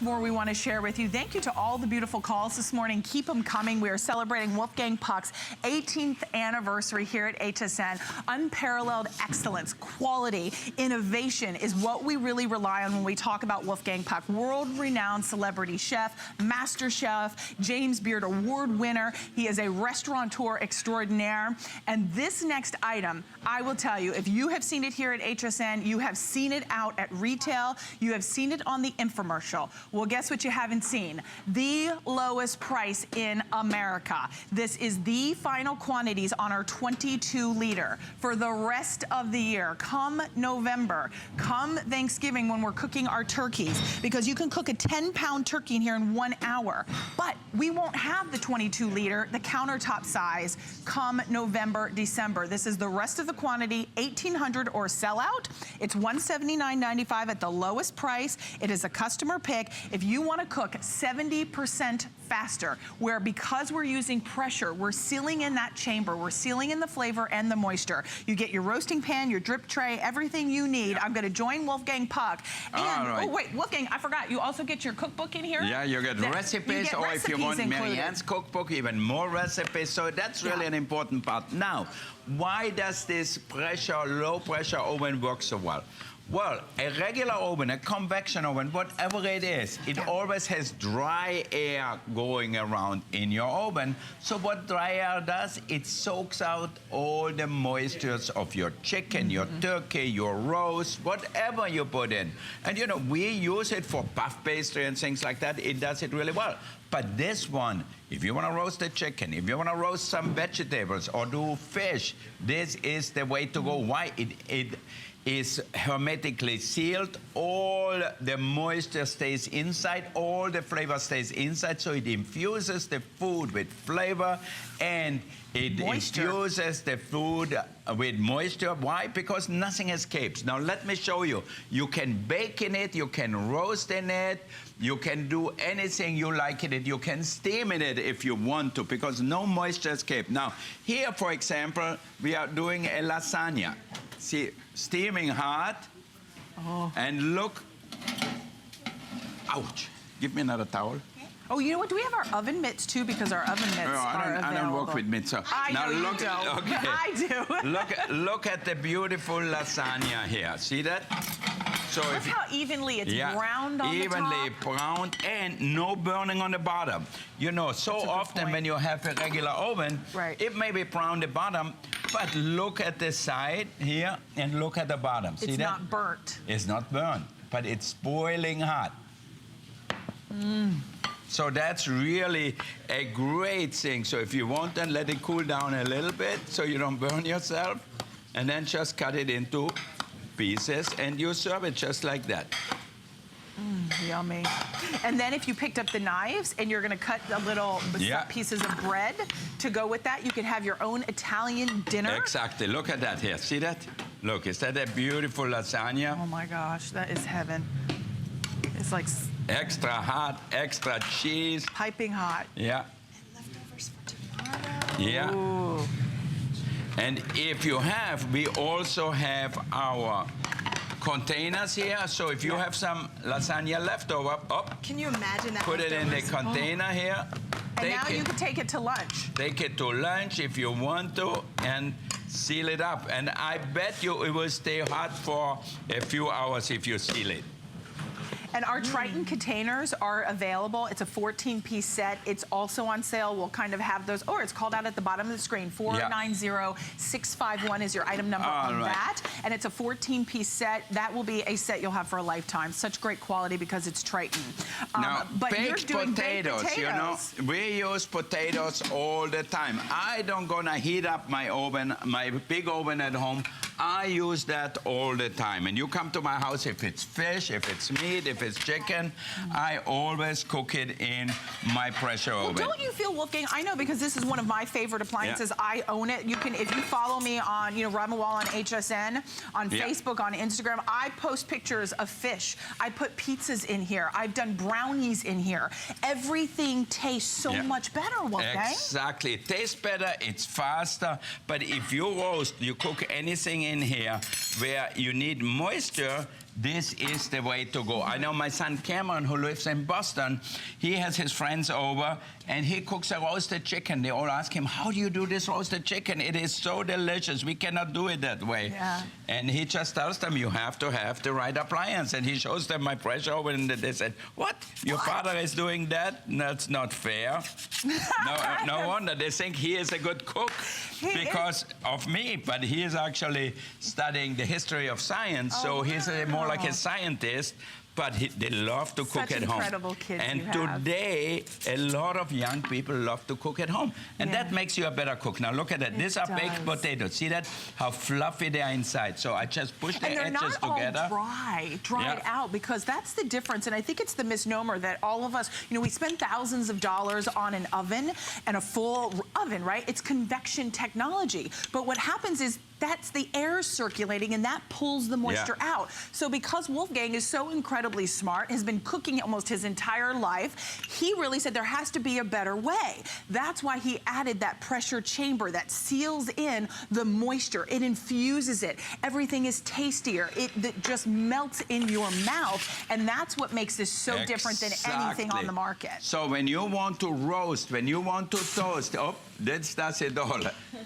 More we want to share with you. Thank you to all the beautiful calls this morning. Keep them coming. We are celebrating Wolfgang Puck's 18th anniversary here at HSN. Unparalleled excellence, quality, innovation is what we really rely on when we talk about Wolfgang Puck. World-renowned celebrity chef, master chef, James Beard Award winner. He is a restaurateur extraordinaire. And this next item, I will tell you, if you have seen it here at HSN, you have seen it out at retail, you have seen it on the infomercial. Well, guess what you haven't seen? The lowest price in America. This is the final quantities on our 22-liter for the rest of the year. Come November, come Thanksgiving when we're cooking our turkeys, because you can cook a 10-pound turkey in here in 1 hour. But we won't have the 22-liter, the countertop size, come November, December. This is the rest of the quantity, 1,800 or sell out. It's $179.95 at the lowest price. It is a customer pick. If you want to cook 70% faster, where because we're using pressure, we're sealing in that chamber, we're sealing in the flavor and the moisture. You get your roasting pan, your drip tray, everything you need. I'm going to join Wolfgang Puck. And, oh wait, Wolfgang, I forgot, you also get your cookbook in here? Yeah, you get recipes, or if you want Marianne's cookbook, even more recipes. So that's really an important part. Now, why does this low pressure oven work so well? Well, a regular oven, a convection oven, whatever it is, it always has dry air going around in your oven. So what dry air does, it soaks out all the moistures of your chicken, your turkey, your roast, whatever you put in. And you know, we use it for puff pastry and things like that. It does it really well. But this one, if you want to roast a chicken, if you want to roast some vegetables or do fish, this is the way to go. Why? It is hermetically sealed. All the moisture stays inside, all the flavor stays inside, so it infuses the food with flavor and it infuses the food with moisture. Why? Because nothing escapes. Now let me show you. You can bake in it, you can roast in it, you can do anything you like in it. You can steam in it if you want to, because no moisture escapes. Now here, for example, we are doing a lasagna. See, steaming hot, and look, ouch, give me another towel. Oh, you know what, do we have our oven mitts too, because our oven mitts are available. I don't work with mitts. So. Now look, okay. I do. look at the beautiful lasagna here, see that? So look how evenly it's browned on the top. Evenly browned and no burning on the bottom. You know, so often when you have a regular oven, it may be brown the bottom, but look at the side here and look at the bottom. See that? It's not burnt. It's not burnt, but it's boiling hot. So that's really a great thing. So if you want, then let it cool down a little bit so you don't burn yourself, and then just cut it into pieces and you serve it just like that. Yummy. And then if you picked up the knives and you're going to cut the little pieces of bread to go with that, you can have your own Italian dinner. Exactly. Look at that here. See that? Look, is that a beautiful lasagna? Oh my gosh, that is heaven. It's like extra hot, extra cheese. Piping hot. Yeah. And leftovers for tomorrow. Yeah. Ooh. And if you have, we also have our containers here. So if you have some lasagna left over, can you imagine that? Put it in the container here. And now you can take it to lunch. Take it to lunch if you want to, and seal it up. And I bet you it will stay hot for a few hours if you seal it. And our Triton containers are available. It's a 14-piece set. It's also on sale. We'll kind of have those. Oh, it's called out at the bottom of the screen. 490651 is your item number on that. And it's a 14-piece set. That will be a set you'll have for a lifetime. Such great quality because it's Triton. Now, but baked potatoes, you know, we use potatoes all the time. I don't gonna heat up my oven, my big oven at home. I use that all the time. And you come to my house, if it's fish, if it's meat, if it's chicken, I always cook it in my pressure oven. Well, don't you feel, Wolfgang, I know because this is one of my favorite appliances. I own it. You can, if you follow me on, you know, Ramawal on HSN, on Facebook, on Instagram, I post pictures of fish. I put pizzas in here. I've done brownies in here. Everything tastes so much better, Wolfgang. Exactly. It tastes better, it's faster, but if you roast, you cook anything in here where you need moisture, this is the way to go. I know my son Cameron, who lives in Boston, he has his friends over, and he cooks a roasted chicken. They all ask him, how do you do this roasted chicken? It is so delicious. We cannot do it that way. Yeah. And he just tells them, you have to have the right appliance. And he shows them my pressure oven, and they said, what? Your father is doing that? That's not fair. No wonder. They think he is a good cook because of me, but he is actually studying the history of science, so he's more like a scientist, but they love to cook at home. Such incredible kids and you have. today, a lot of young people love to cook at home. And that makes you a better cook. Now look at that. These are baked potatoes. See that? How fluffy they are inside. So I just push the edges together. And they're not all dried out, because that's the difference. And I think it's the misnomer that all of us, you know, we spend thousands of dollars on an oven and a full oven, right? It's convection technology. But what happens is that's the air circulating, and that pulls the moisture out. So because Wolfgang is so incredibly smart, has been cooking almost his entire life, he really said there has to be a better way. That's why he added that pressure chamber that seals in the moisture. It infuses it. Everything is tastier. It just melts in your mouth, and that's what makes this so different than anything on the market. So when you want to roast, when you want to toast, that does it all.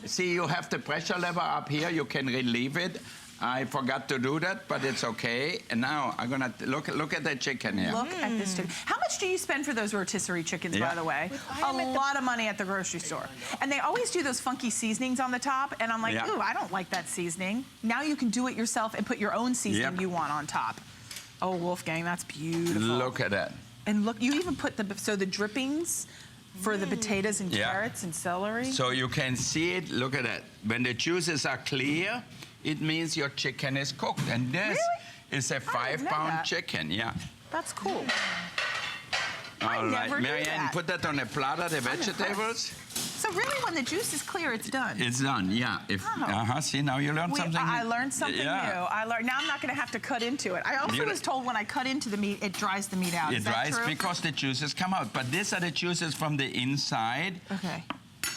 See, you have the pressure lever up here. You can relieve it. I forgot to do that, but it's okay. And now I'm gonna look at the chicken here. Look at this chicken. How much do you spend for those rotisserie chickens, by the way? A lot of money at the grocery store. And they always do those funky seasonings on the top, and I'm like, ooh, I don't like that seasoning. Now you can do it yourself and put your own seasoning you want on top. Oh, Wolfgang, that's beautiful. Look at that. And look, you even put the drippings for the potatoes and carrots and celery. So you can see it. Look at that. When the juices are clear, it means your chicken is cooked. And this is a 5-pound chicken. Yeah. That's cool. All right, Marianne, put that on a platter, the vegetables. So really, when the juice is clear, it's done. It's done, yeah. See, now you learned something. I learned something new. Now I'm not going to have to cut into it. I also was told when I cut into the meat, it dries the meat out. It dries because the juices come out. But these are the juices from the inside. Okay.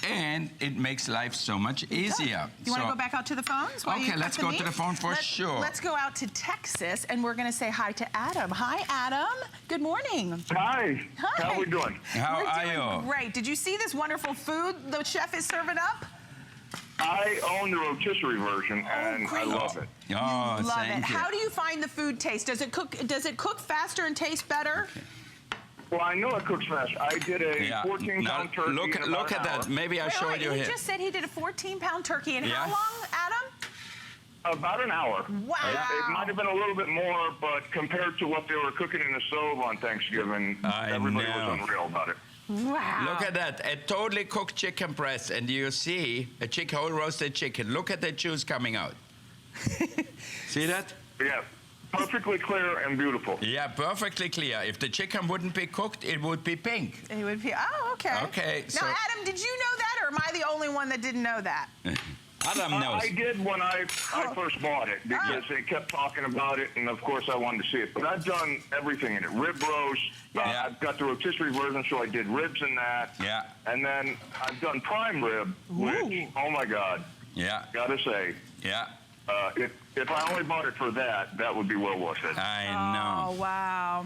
And it makes life so much easier. You want to go back out to the phones? Okay, let's go to the phone for sure. Let's go out to Texas, and we're going to say hi to Adam. Hi, Adam. Good morning. Hi. How are we doing? How are you? Great. Did you see this wonderful food the chef is serving up? I own the rotisserie version, and I love it. Oh, thank you. How do you find the food taste? Does it cook faster and taste better? Well, I know it cooks fast. I did a 14-pound turkey. Look at that. Maybe I showed you here. He just said he did a 14-pound turkey. And how long, Adam? About an hour. Wow. It might have been a little bit more, but compared to what they were cooking in the stove on Thanksgiving, everybody was unreal about it. Wow. Look at that. A totally cooked chicken breast, and you see a whole roasted chicken. Look at the juice coming out. See that? Yeah. Perfectly clear and beautiful. Yeah, perfectly clear. If the chicken wouldn't be cooked, it would be pink. It would be, okay. Okay. Now, Adam, did you know that, or am I the only one that didn't know that? Adam knows. I did when I first bought it, because they kept talking about it, and of course I wanted to see it. But I've done everything in it. Rib roast. I've got the rotisserie version, so I did ribs in that. Yeah. And then I've done prime rib, which, oh my God. Yeah. Gotta say. Yeah. If I only bought it for that, that would be well worth it. I know. Oh, wow.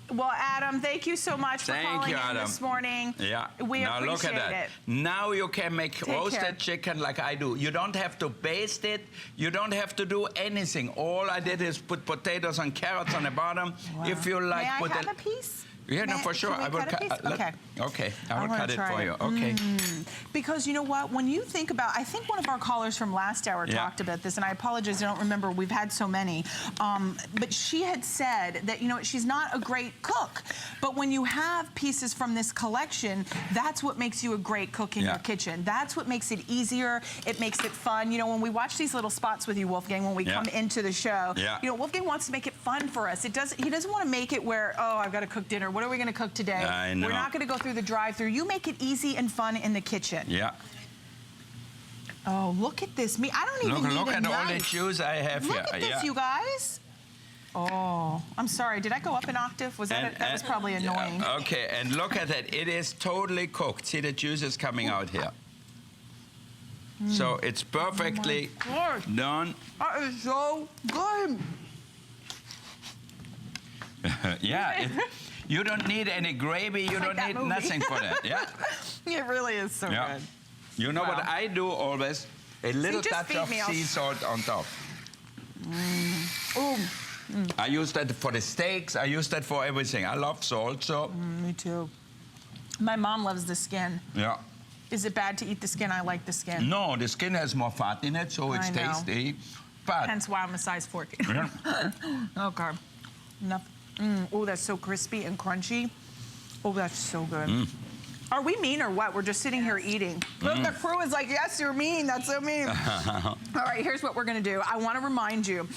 Well, Adam, thank you so much for calling in this morning. Yeah. We now appreciate look at that. it. Now you can make roasted chicken like I do. You don't have to baste it. You don't have to do anything. All I did is put potatoes and carrots on the bottom. Wow. If you like, May I have a piece? Yeah, no, for sure. I will cut it. Okay, I will cut it for you. Okay. Because you know what? When you think about, I think one of our callers from last hour talked about this, and I apologize, I don't remember. We've had so many. But she had said that, you know, she's not a great cook. But when you have pieces from this collection, that's what makes you a great cook in your kitchen. That's what makes it easier. It makes it fun. You know, when we watch these little spots with you, Wolfgang, when we come into the show, you know, Wolfgang wants to make it fun for us. He doesn't want to make it where, oh, I've got to cook dinner. What are we going to cook today? I know. We're not going to go through the drive-through. You make it easy and fun in the kitchen. Yeah. Oh, look at this meat. I don't even need a knife. Look at all the juice I have here. Look at this, you guys. Oh, I'm sorry. Did I go up an octave? Was that that was probably annoying. Okay, and look at it. It is totally cooked. See the juices coming out here. So it's perfectly done. That is so good. Yeah, you don't need any gravy. You don't need nothing for that. Yeah. It really is so good. You know what I do always? A little touch of sea salt on top. I use that for the steaks. I use that for everything. I love salt, so. Me too. My mom loves the skin. Yeah. Is it bad to eat the skin? I like the skin. No, the skin has more fat in it, so it's tasty. But hence why I'm a size 14. Yeah. Okay. Enough. Oh, that's so crispy and crunchy. Oh, that's so good. Are we mean or what? We're just sitting here eating. Look, the crew is like, yes, you're mean. That's so mean. All right, here's what we're going to do. I want to remind you,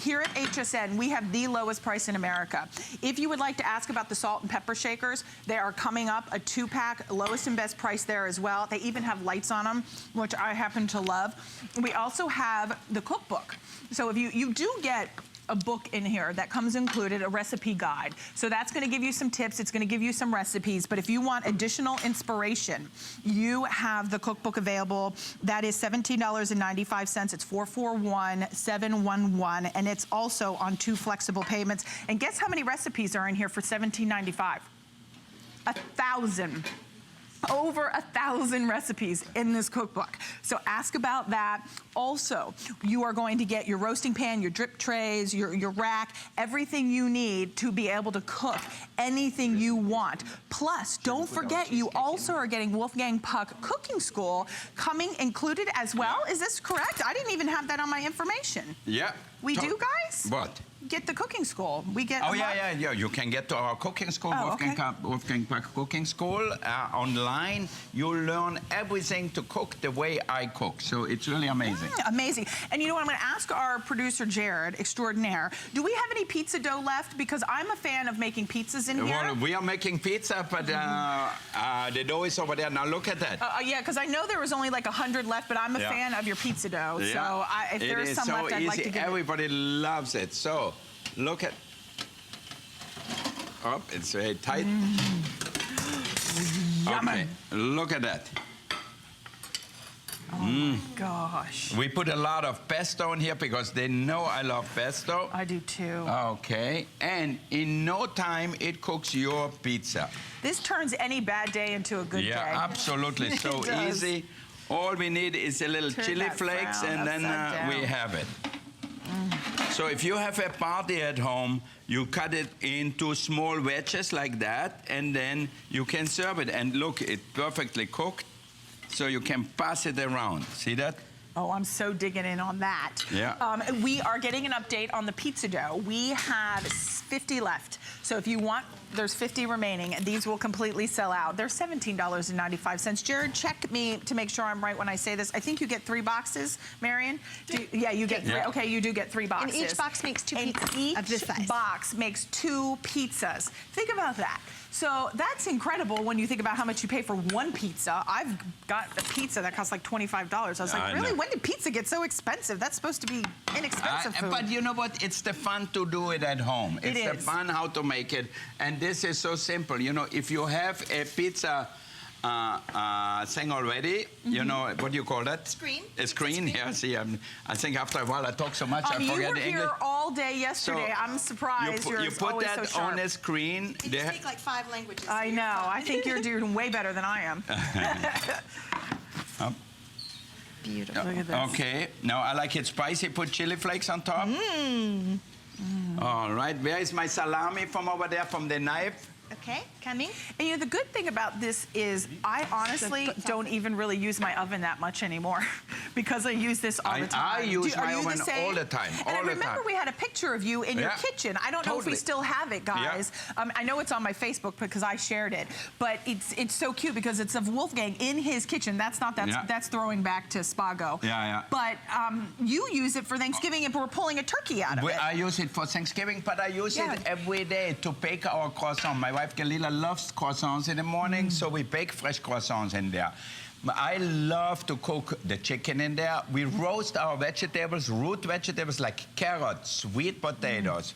here at HSN, we have the lowest price in America. If you would like to ask about the salt and pepper shakers, they are coming up, a 2-pack, lowest and best price there as well. They even have lights on them, which I happen to love. We also have the cookbook. So if you do get a book in here that comes included, a recipe guide. So that's gonna give you some tips, it's gonna give you some recipes, but if you want additional inspiration, you have the cookbook available. That is $17.95, it's $441-711, and it's also on 2 flexible payments. And guess how many recipes are in here for $17.95? 1,000. Over 1,000 recipes in this cookbook. So ask about that. Also, you are going to get your roasting pan, your drip trays, your rack, everything you need to be able to cook anything you want. Plus, don't forget, you also are getting Wolfgang Puck Cooking School coming included as well. Is this correct? I didn't even have that on my information. Yeah. We do, guys? What? Get the cooking school. We get. Oh yeah. You can get to our cooking school, Wolfgang Puck Cooking School online. You'll learn everything to cook the way I cook. So it's really amazing. Amazing. And you know what? I'm going to ask our producer Jared, extraordinaire. Do we have any pizza dough left? Because I'm a fan of making pizzas in here. Well, we are making pizza, but the dough is over there. Now look at that. Yeah, because I know there was only like 100 left, but I'm a fan of your pizza dough. Yeah. So if there is some left, I'd like to get Everybody loves it. So. Look at, it's very tight. Okay, look at that. Oh my gosh. We put a lot of pesto in here because they know I love pesto. I do too. Okay, and in no time it cooks your pizza. This turns any bad day into a good day. Yeah, absolutely, so easy. All we need is a little chili flakes and then we have it. So if you have a party at home, you cut it into small wedges like that, and then you can serve it. And look, it's perfectly cooked, so you can pass it around. See that? Oh, I'm so digging in on that. Yeah. We are getting an update on the pizza dough. We have 50 left. So if you want, there's 50 remaining, and these will completely sell out. They're $17.95. Jared, check me to make sure I'm right when I say this. I think you get 3 boxes, Marion? Yeah, you get 3. Yeah. Okay, you do get 3 boxes. And each box makes 2 pizzas of this size. Each box makes 2 pizzas. Think about that. So that's incredible when you think about how much you pay for 1 pizza. I've got a pizza that costs like $25. I was like, really? When did pizza get so expensive? That's supposed to be inexpensive food. But you know what? It's the fun to do it at home. It's the fun how to make it. And this is so simple. You know, if you have a pizza thing already, you know, what do you call that? Screen. A screen, yeah. See, I think after a while I talk so much I forget English. You were here all day yesterday. So I'm surprised you put that on a screen. You speak like 5 languages. So I know. I think you're doing way better than I am. Beautiful. Look at this. Okay. Now I like it spicy. Put chili flakes on top. All right. Where is my salami from over there, from the knife? Okay, coming. And you know, the good thing about this is I honestly don't even really use my oven that much anymore because I use this all the time. I use my oven all the time. And I remember we had a picture of you in your kitchen. I don't know if we still have it, guys. I know it's on my Facebook because I shared it, but it's so cute because it's of Wolfgang in his kitchen. That's throwing back to Spago. But you use it for Thanksgiving and we're pulling a turkey out of it. I use it for Thanksgiving, but I use it every day to bake our croissant. My wife Galila loves croissants in the morning, so we bake fresh croissants in there. I love to cook the chicken in there. We roast our vegetables, root vegetables like carrots, sweet potatoes.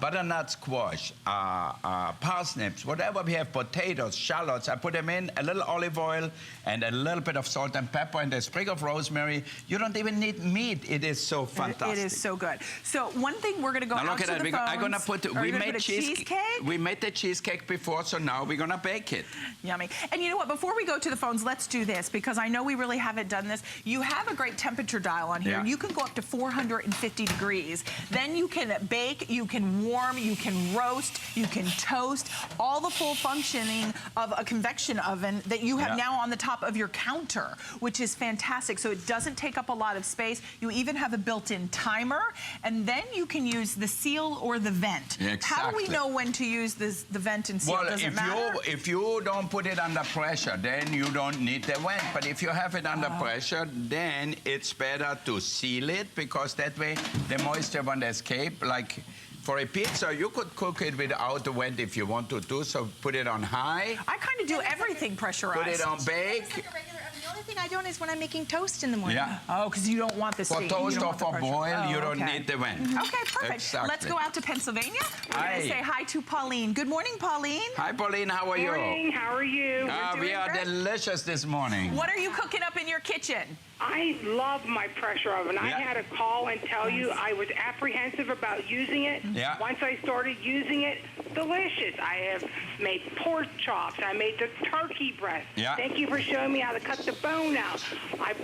butternut squash, parsnips, whatever we have, potatoes, shallots. I put them in, a little olive oil, and a little bit of salt and pepper, and a sprig of rosemary. You don't even need meat. It is so fantastic. It is so good. So one thing we're going to go now out to the phones. I'm going to put, we made cheesecake. We made the cheesecake before, so now we're going to bake it. Yummy. And you know what? Before we go to the phones, let's do this, because I know we really haven't done this. You have a great temperature dial on here. Yeah. You can go up to 450 degrees. Then you can bake, you can warm, you can roast, you can toast, all the full functioning of a convection oven that you have now on the top of your counter, which is fantastic. So it doesn't take up a lot of space. You even have a built-in timer, and then you can use the seal or the vent. Exactly. How do we know when to use the vent and seal? Well, Does it matter? if you don't put it under pressure, then you don't need the vent. But if you have it under pressure, then it's better to seal it, because that way the moisture won't escape. Like for a pizza, you could cook it without the vent if you want to do so. Put it on high. I kind of do everything pressurized. Put it on bake. The only thing I don't is when I'm making toast in the morning. Yeah. Oh, because you don't want the steam. For toast You don't or want the for pressure. boil, you don't okay. need the vent. Okay, perfect. Exactly. Let's go out to Pennsylvania. We're going to say hi to Pauline. Good morning, Pauline. Hi, Pauline. How are you? Morning. How are you? We are delicious this morning. What are you cooking up in your kitchen? I love my pressure oven. I had to call and tell you I was apprehensive about using it. Yeah. Once I started using it, delicious. I have made pork chops. I made the turkey breast. Yeah. Thank you for showing me how to cut the bone out. I've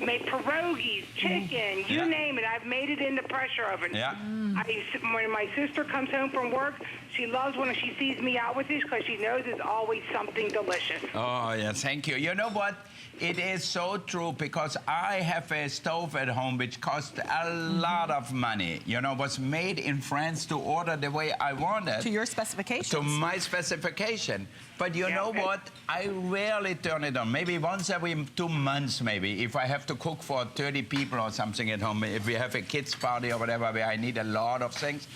made pierogies, chicken, you name it. I've made it in the pressure oven. Yeah. When my sister comes home from work, she loves when she sees me out with this because she knows it's always something delicious. Oh, yeah, thank you. You know what? It is so true, because I have a stove at home which cost a lot of money. You know, was made in France to order the way I wanted. To your specifications. To my specification. But you know what? I rarely turn it on. Maybe once every 2 months, maybe, if I have to cook for 30 people or something at home, if we have a kids' party or whatever, where I need a lot of things.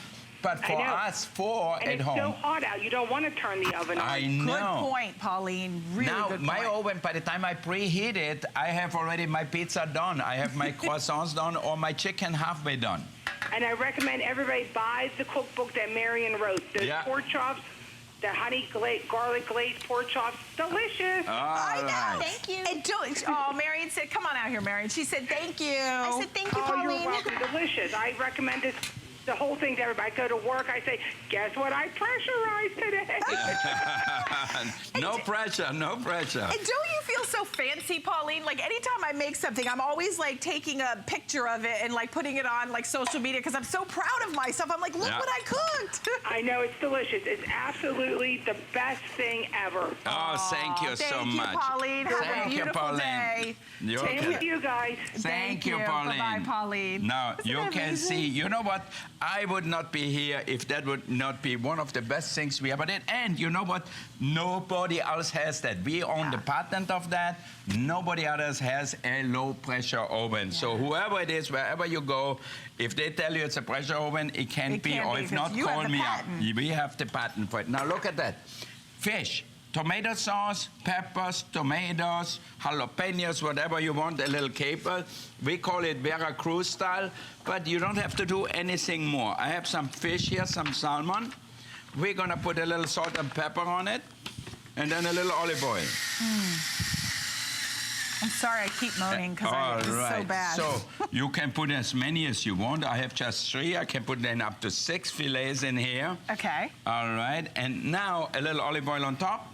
But for us four at home. And it's so hot out, you don't want to turn the oven on. I know. Good point, Pauline. Really now, good point. my oven, by the time I preheat it, I have already my pizza done. I have my croissants done, or my chicken halfway done. And I recommend everybody buys the cookbook that Marion wrote. Those pork chops, the honey garlic glazed pork chops, delicious. All right. Thank you. And Marion said, come on out here, Marion. She said, thank you. I said, thank you, Pauline. You're welcome. Delicious. I recommend this. The whole thing to everybody. I go to work, I say, guess what I pressurized today? No pressure, no pressure. And don't you feel so fancy, Pauline? Like, anytime I make something, I'm always, like, taking a picture of it and, like, putting it on, like, social media, because I'm so proud of myself. I'm like, look what I cooked. I know, it's delicious. It's absolutely the best thing ever. Oh, thank you so much. Thank you, Pauline. Have a beautiful day. Same with you guys. Thank you, Pauline. Bye-bye, Pauline. Now, Isn't you that can amazing? see, you know what? I would not be here if that would not be one of the best things we ever did. And you know what? Nobody else has that. We own the patent of that. Nobody else has a low-pressure oven. Yeah. So whoever it is, wherever you go, if they tell you it's a pressure oven, it can't be. Or if not, call me up. We have the patent for it. Now, look at that. Fish. Tomato sauce, peppers, tomatoes, jalapenos, whatever you want, a little caper. We call it Veracruz style, but you don't have to do anything more. I have some fish here, some salmon. We're gonna put a little salt and pepper on it, and then a little olive oil. I'm sorry I keep moaning, because it's so bad. So you can put as many as you want. I have just 3. I can put then up to 6 fillets in here. Okay. All right, and now a little olive oil on top.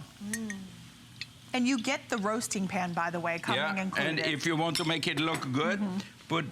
And you get the roasting pan, by the way, coming included. And if you want to make it look good,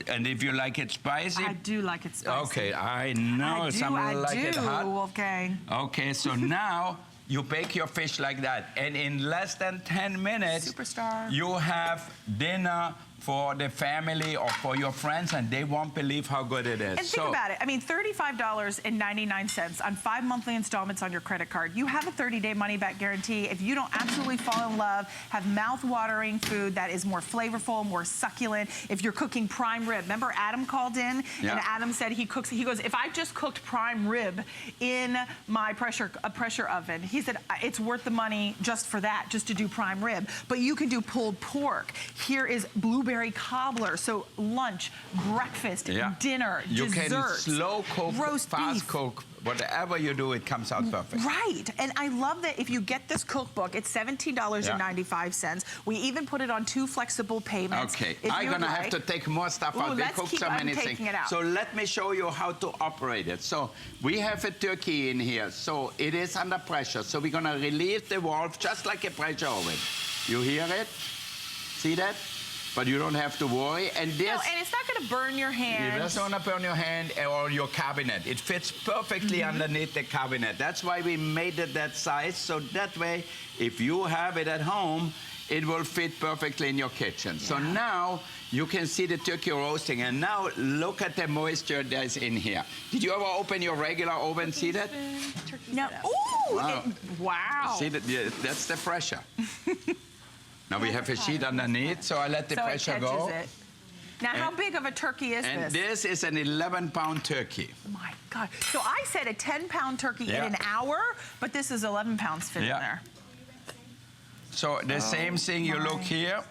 and if you like it spicy. I do like it spicy. Okay, I know some like it hot. Wolfgang. Okay, so now you bake your fish like that, and in less than 10 minutes, Superstar. you have dinner for the family or for your friends, and they won't believe how good it is. And think about it. I mean, $35.99 on 5 monthly installments on your credit card. You have a 30-day money-back guarantee. If you don't absolutely fall in love, have mouth-watering food that is more flavorful, more succulent. If you're cooking prime rib. Remember Adam called in, and Adam said he goes, if I just cooked prime rib in my pressure oven, he said it's worth the money just for that, just to do prime rib. But you can do pulled pork. Here is blueberry blueberry cobbler. So lunch, breakfast, dinner, you dessert, can slow cook, roast fast beef. cook, whatever you do, it comes out perfect. Right, and I love that if you get this cookbook, it's $17.95. We even put it on 2 flexible payments. Okay, I'm gonna have to take more stuff out. We cook so many things. So let me show you how to operate it. So we have a turkey in here, so it is under pressure. So we're gonna relieve the valve just like a pressure oven. You hear it? See that? But you don't have to worry. And this... No, and it's not going to burn your hand. It doesn't want to burn your hand or your cabinet. It fits perfectly underneath the cabinet. That's why we made it that size. So that way, if you have it at home, it will fit perfectly in your kitchen. So now you can see the turkey roasting. And now look at the moisture that's in here. Did you ever open your regular oven? See that? No. Ooh! Wow. Wow. See that? Yeah, that's the pressure. Now we have a sheet underneath, so I let the pressure go. It. Now, how big of a turkey is this? And this is an 11-pound turkey. My God. So I said a 10-pound turkey in an hour, but this is 11 pounds fit in there. So the same thing, you look here.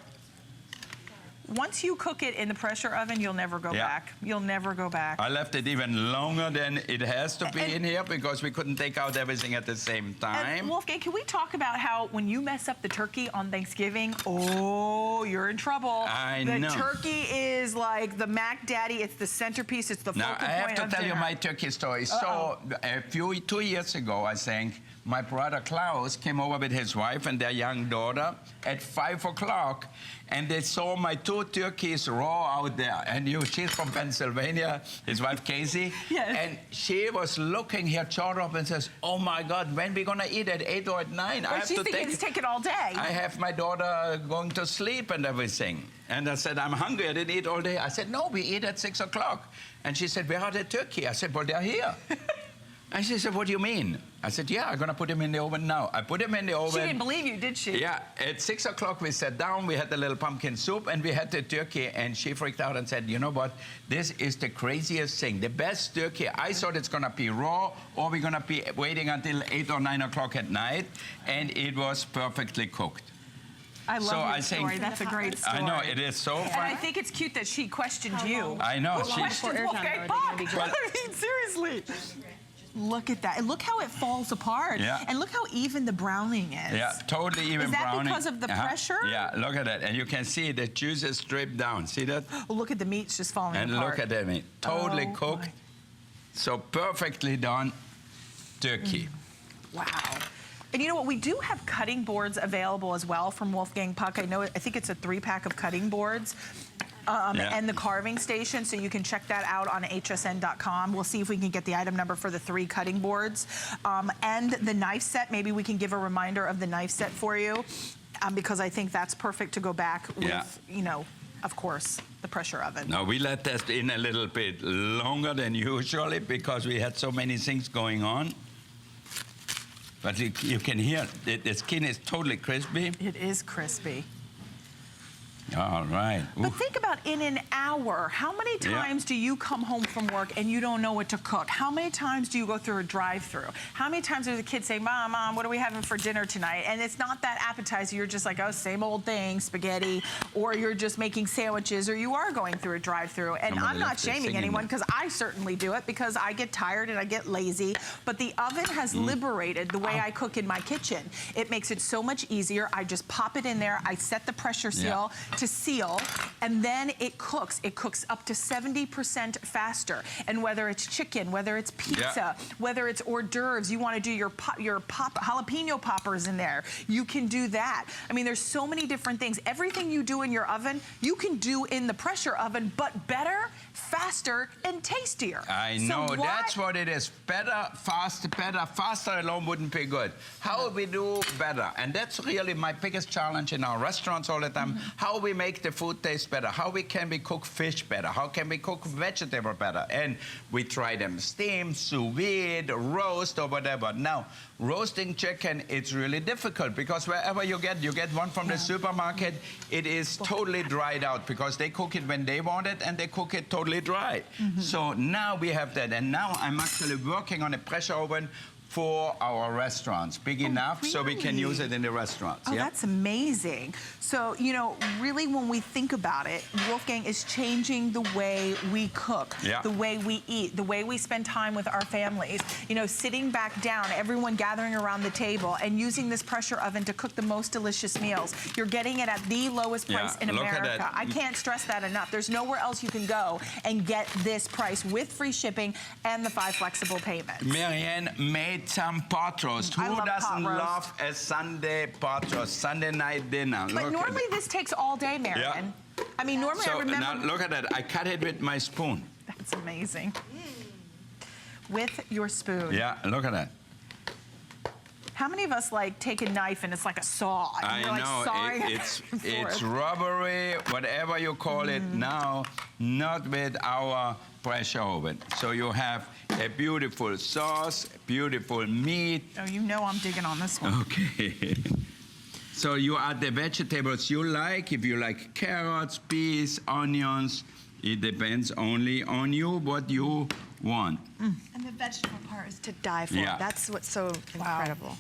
Once you cook it in the pressure oven, you'll never go back. You'll never go back. I left it even longer than it has to be in here because we couldn't take out everything at the same time. And Wolfgang, can we talk about how when you mess up the turkey on Thanksgiving, oh, you're in trouble. I know. The turkey is like the Mac Daddy. It's the centerpiece. It's the focal point of dinner. Now, I have to tell you my turkey story. So, 2 years ago, I think, my brother Klaus came over with his wife and their young daughter at 5 o'clock, and they saw my 2 turkeys raw out there. And she's from Pennsylvania, his wife Casey. Yes. And she was looking here, jawed up, and says, "Oh my God, when we gonna eat at 8 or at 9? Well, she's thinking it's taking all day. I have my daughter going to sleep and everything." And I said, "I'm hungry, I didn't eat all day." I said, "No, we eat at 6 o'clock. And she said, "Where are the turkey?" I said, "Well, they're here." And she said, "What do you mean?" I said, "Yeah, I'm gonna put them in the oven now." I put them in the oven. She didn't believe you, did she? Yeah, at 6 o'clock we sat down, we had a little pumpkin soup, and we had the turkey, and she freaked out and said, "You know what? This is the craziest thing. The best turkey. I thought it's gonna be raw, or we're gonna be waiting until 8 or 9 o'clock at night," and it was perfectly cooked. I love your story. That's a great story. I know, it is so fun. And I think it's cute that she questioned you. I know. She questioned Wolfgang Puck. I mean, seriously. Look at that. And look how it falls apart. Yeah. And look how even the browning is. Yeah, totally even browning. Is that because of the pressure? Yeah, look at that. And you can see the juices drip down. See that? Oh, look at the meat's just falling apart. And look at the meat. Totally cooked. So perfectly done turkey. Wow. And you know what? We do have cutting boards available as well from Wolfgang Puck. I think it's a 3-pack of cutting boards. And the carving station, so you can check that out on hsn.com. We'll see if we can get the item number for the 3 cutting boards. And the knife set, maybe we can give a reminder of the knife set for you, because I think that's perfect to go back with, you know, of course, the pressure oven. Now, we let that in a little bit longer than usually because we had so many things going on. But you can hear the skin is totally crispy. It is crispy. All right. But think about in an hour, how many times do you come home from work and you don't know what to cook? How many times do you go through a drive-through? How many times do the kids say, "Mom, Mom, what are we having for dinner tonight?" And it's not that appetizer. You're just like, "Oh, same old thing, spaghetti," or you're just making sandwiches, or you are going through a drive-through. And I'm not shaming anyone, because I certainly do it, because I get tired and I get lazy. But the oven has liberated the way I cook in my kitchen. It makes it so much easier. I just pop it in there. I set the pressure seal to seal, and then it cooks. It cooks up to 70% faster. And whether it's chicken, whether it's pizza, whether it's hors d'oeuvres, you want to do your jalapeno poppers in there, you can do that. I mean, there's so many different things. Everything you do in your oven, you can do in the pressure oven, but better, faster, and tastier. I know, that's what it is. Better, faster alone wouldn't be good. How we do better? And that's really my biggest challenge in our restaurants all the time. How we make the food taste better. How can we cook fish better? How can we cook vegetable better? And we try them steam, sous vide, roast, or whatever. Now, roasting chicken, it's really difficult because wherever you get one from the supermarket, it is totally dried out because they cook it when they want it and they cook it totally dry. So now we have that, and now I'm actually working on a pressure oven for our restaurants. Big enough so we can use it in the restaurants. Oh, that's amazing. So, you know, really when we think about it, Wolfgang is changing the way we cook, the way we eat, the way we spend time with our families. You know, sitting back down, everyone gathering around the table and using this pressure oven to cook the most delicious meals. You're getting it at the lowest price in America. I can't stress that enough. There's nowhere else you can go and get this price with free shipping and the 5 flexible payments. Marianne made some pot roast. Who doesn't love a Sunday pot roast, Sunday night dinner? But normally this takes all day, Marianne. I mean, normally I remember... Now look at that. I cut it with my spoon. That's amazing. With your spoon. Yeah, look at that. How many of us like take a knife and it's like a saw? And I know, it's rubbery, whatever you call it now, not with our pressure oven. So you have a beautiful sauce, beautiful meat. Oh, you know I'm digging on this one. Okay. So you add the vegetables you like. If you like carrots, peas, onions, it depends only on you what you want. And the vegetable part is to die for. Yeah. That's what's so incredible.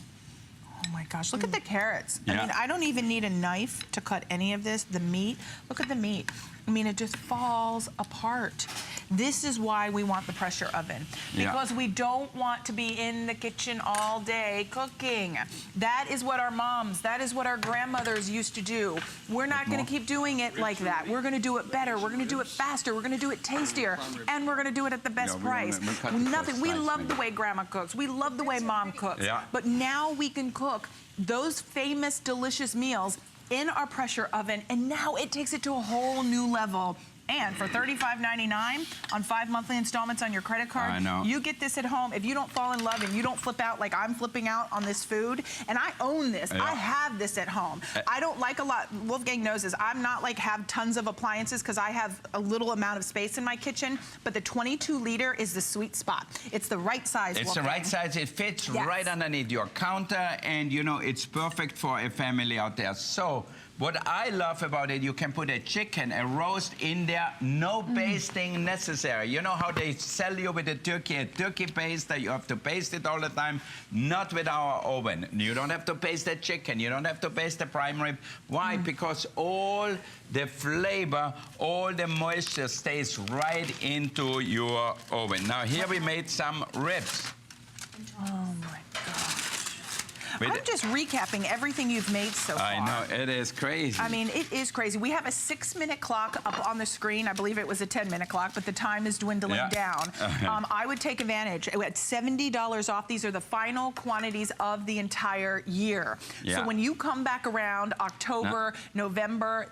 Oh my gosh, look at the carrots. I mean, I don't even need a knife to cut any of this. The meat, look at the meat. I mean, it just falls apart. This is why we want the pressure oven, because we don't want to be in the kitchen all day cooking. That is what our moms, that is what our grandmothers used to do. We're not going to keep doing it like that. We're going to do it better. We're going to do it faster. We're going to do it tastier, and we're going to do it at the best price. We love the way grandma cooks. We love the way mom cooks. But now we can cook those famous, delicious meals in our pressure oven, and now it takes it to a whole new level. And for $35.99 on 5 monthly installments on your credit card, you get this at home. If you don't fall in love and you don't flip out like I'm flipping out on this food, and I own this, I have this at home. I don't like a lot, Wolfgang knows this, I'm not like have tons of appliances because I have a little amount of space in my kitchen, but the 22-liter is the sweet spot. It's the right size, It's Wolfgang. the right size. It fits right underneath your counter, and you know, it's perfect for a family out there. So, what I love about it, you can put a chicken, a roast in there, no basting necessary. You know how they sell you with a turkey baster, you have to baste it all the time? Not with our oven. You don't have to baste the chicken, you don't have to baste the prime rib. Why? Because all the flavor, all the moisture stays right into your oven. Now here we made some ribs. Oh my gosh. I'm just recapping everything you've made so far. I know, it is crazy. I mean, it is crazy. We have a 6-minute clock up on the screen. I believe it was a 10-minute clock, but the time is dwindling down. I would take advantage. At $70 off, these are the final quantities of the entire year. So when you come back around October, November,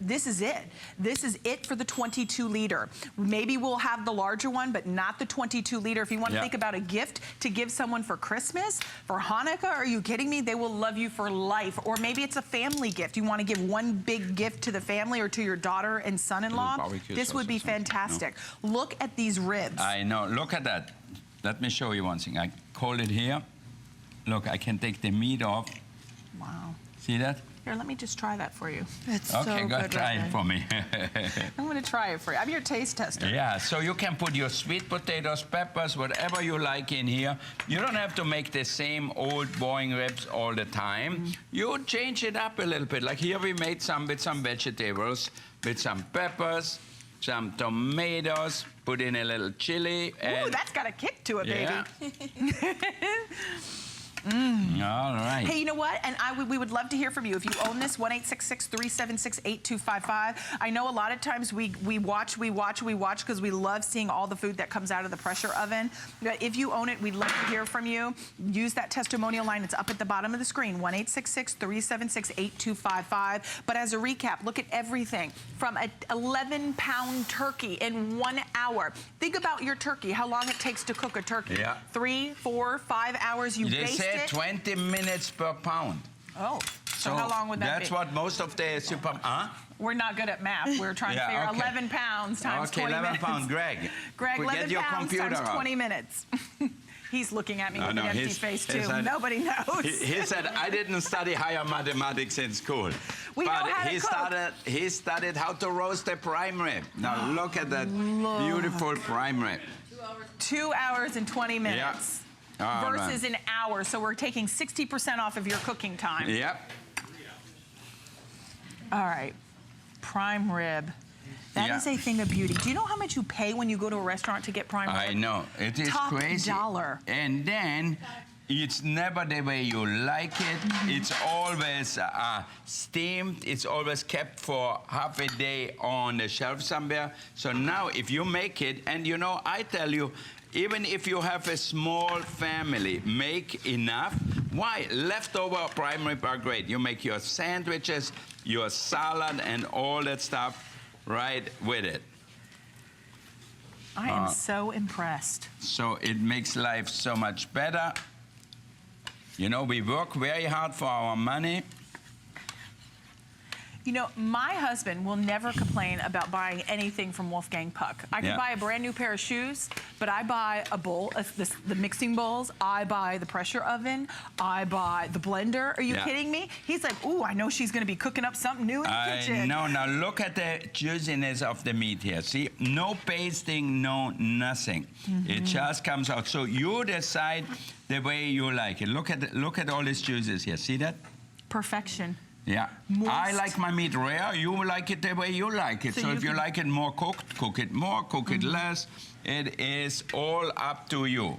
this is it. This is it for the 22-liter. Maybe we'll have the larger one, but not the 22-liter. If you want to think about a gift to give someone for Christmas, for Hanukkah, are you kidding me? They will love you for life. Or maybe it's a family gift. You want to give one big gift to the family or to your daughter and son-in-law. This would be fantastic. Look at these ribs. I know. Look at that. Let me show you one thing. I hold it here. Look, I can take the meat off. Wow. See that? Here, let me just try that for you. It's so good. Okay, go try it for me. I'm going to try it for you. I'm your taste tester. Yeah, so you can put your sweet potatoes, peppers, whatever you like in here. You don't have to make the same old boring ribs all the time. You change it up a little bit. Like here we made some with some vegetables, with some peppers, some tomatoes, put in a little chili. Ooh, that's got a kick to it, baby. All right. Hey, you know what? And we would love to hear from you. If you own this, 1-866-376-8255. I know a lot of times we watch because we love seeing all the food that comes out of the pressure oven. But if you own it, we'd love to hear from you. Use that testimonial line. It's up at the bottom of the screen, 1-866-376-8255. But as a recap, look at everything from an 11-pound turkey in 1 hour. Think about your turkey, how long it takes to cook a turkey. 3, 4, 5 hours. You baste it. 20 minutes per pound. Oh, so how long would that be? That's what most of the We're not good at math. We're trying to figure 11 pounds times 20 minutes. 11 pounds, Greg. Greg, 11 pounds times 20 minutes. He's looking at me with an empty face, too. Nobody knows. He said, I didn't study higher mathematics in school. He studied how to roast a prime rib. Now, look at that beautiful prime rib. 2 hours and 20 minutes. versus an hour. So we're taking 60% off of your cooking time. Yep. All right, prime rib. That is a thing of beauty. Do you know how much you pay when you go to a restaurant to get prime rib? I know. It is Top crazy. dollar. And then it's never the way you like it. It's always steamed. It's always kept for half a day on the shelf somewhere. So now if you make it, and you know, I tell you, even if you have a small family, make enough. Why? Leftover prime rib are great. You make your sandwiches, your salad, and all that stuff right with it. I am so impressed. So it makes life so much better. You know, we work very hard for our money. You know, my husband will never complain about buying anything from Wolfgang Puck. I could buy a brand new pair of shoes, but I buy a bowl, the mixing bowls. I buy the pressure oven. I buy the blender. Are you kidding me? He's like, ooh, I know she's going to be cooking up something new in the kitchen. No, now look at the juiciness of the meat here. See, no pasting, no nothing. It just comes out. So you decide the way you like it. Look at all these juices here. See that? Perfection. Yeah. Moist. I like my meat rare. You like it the way you like it. So if you like it more cooked, cook it more, cook it less. It is all up to you.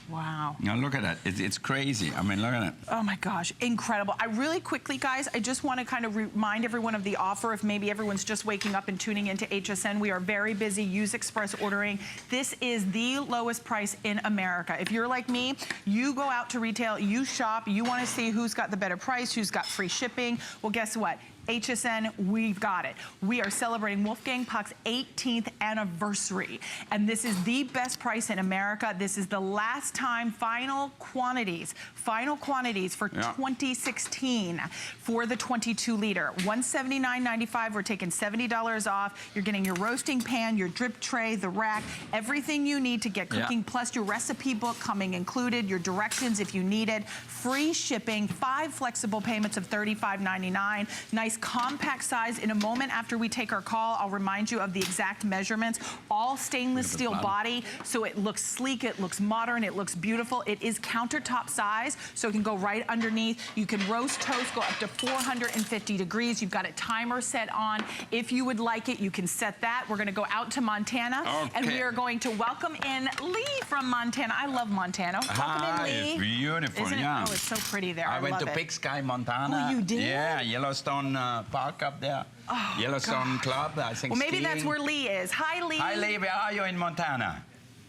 Wow. Now look at that. It's crazy. I mean, look at it. Oh my gosh, incredible. I really quickly, guys, I just want to kind of remind everyone of the offer if maybe everyone's just waking up and tuning into HSN. We are very busy. Use express ordering. This is the lowest price in America. If you're like me, you go out to retail, you shop, you want to see who's got the better price, who's got free shipping. Well, guess what? HSN, we've got it. We are celebrating Wolfgang Puck's 18th anniversary, and this is the best price in America. This is the last time final quantities for 2016 for the 22-liter. $179.95. We're taking $70 off. You're getting your roasting pan, your drip tray, the rack, everything you need to get cooking, plus your recipe book coming included, your directions if you need it, free shipping, 5 flexible payments of $35.99. Nice compact size. In a moment after we take our call, I'll remind you of the exact measurements. All stainless steel body, so it looks sleek, it looks modern, it looks beautiful. It is countertop size, so it can go right underneath. You can roast toast, go up to 450 degrees. You've got a timer set on. If you would like it, you can set that. We're gonna go out to Montana, and we are going to welcome in Lee from Montana. I love Montana. Welcome in, Lee. It's beautiful, Isn't it? Oh, it's so pretty there. I went love to it. Big Sky, Montana. Oh, you did? Yeah, Yellowstone Park up there. Oh, Yellowstone Club, I think. Well, maybe skiing. that's where Lee is. Hi, Lee. Hi, Lee. Where are you in Montana?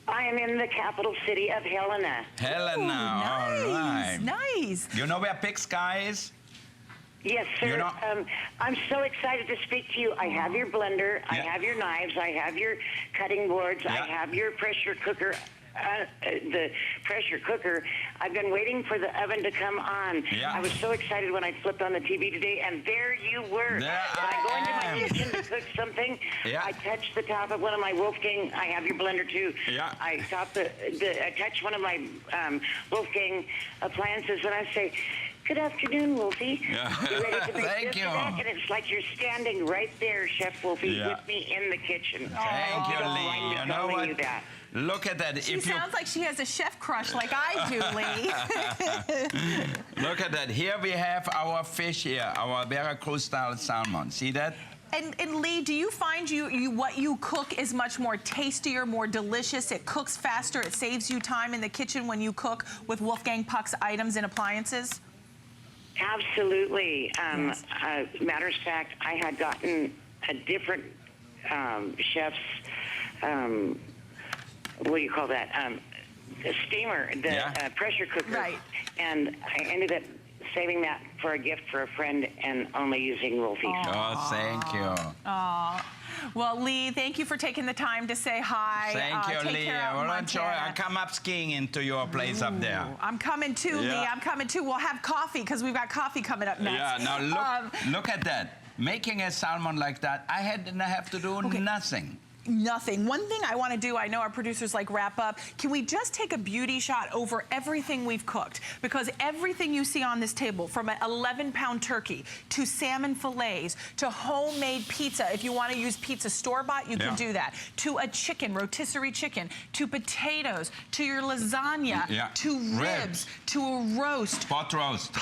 I am in the capital city of Helena. Helena, Ooh, all right. Nice. You know where Big Sky is? Yes, sir. You know, I'm so excited to speak to you. I have your blender. I have your knives. I have your cutting boards. I have your pressure cooker. The pressure cooker. I've been waiting for the oven to come on. I was so excited when I flipped on the TV today, and there you were. There I go into my kitchen to cook something. I touch the top of one of my Wolfgang. I have your blender too. I touch one of my Wolfgang appliances, and I say, "Good afternoon, Wolfie. You ready to make Thank this you. or that?" And it's like you're standing right there, Chef Wolfie, with me in the kitchen. Thank you, So Lee. I'm You know telling what? you that. Look at that. She sounds like she has a chef crush like I do, Lee. Look at that. Here we have our fish here, our Veracruz-style salmon. See that? And Lee, do you find what you cook is much more tastier, more delicious? It cooks faster. It saves you time in the kitchen when you cook with Wolfgang Puck's items and appliances? Absolutely. Matter of fact, I had gotten a different chef's, what do you call that? A steamer, the pressure cooker. Right. And I ended up saving that for a gift for a friend and only using Wolfie. Oh, thank you. Oh. Well, Lee, thank you for taking the time to say hi. Thank you, take Lee. care of Well, enjoy. Montana. I come up skiing into your place up there. I'm coming too, Lee. I'm coming too. We'll have coffee because we've got coffee coming up next. Yeah, now look at that. Making a salmon like that, I didn't have to do nothing. nothing. One thing I want to do, I know our producers like wrap up, can we just take a beauty shot over everything we've cooked? Because everything you see on this table, from an 11-pound turkey to salmon fillets to homemade pizza, if you want to use pizza store-bought, you can do that, to a chicken, rotisserie chicken, to potatoes, to your lasagna, to ribs, to a roast. Pot roast.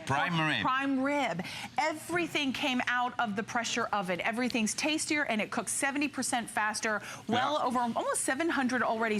Prime rib. Prime rib. Everything came out of the pressure oven. Everything's tastier and it cooks 70% faster. Well over almost 700 already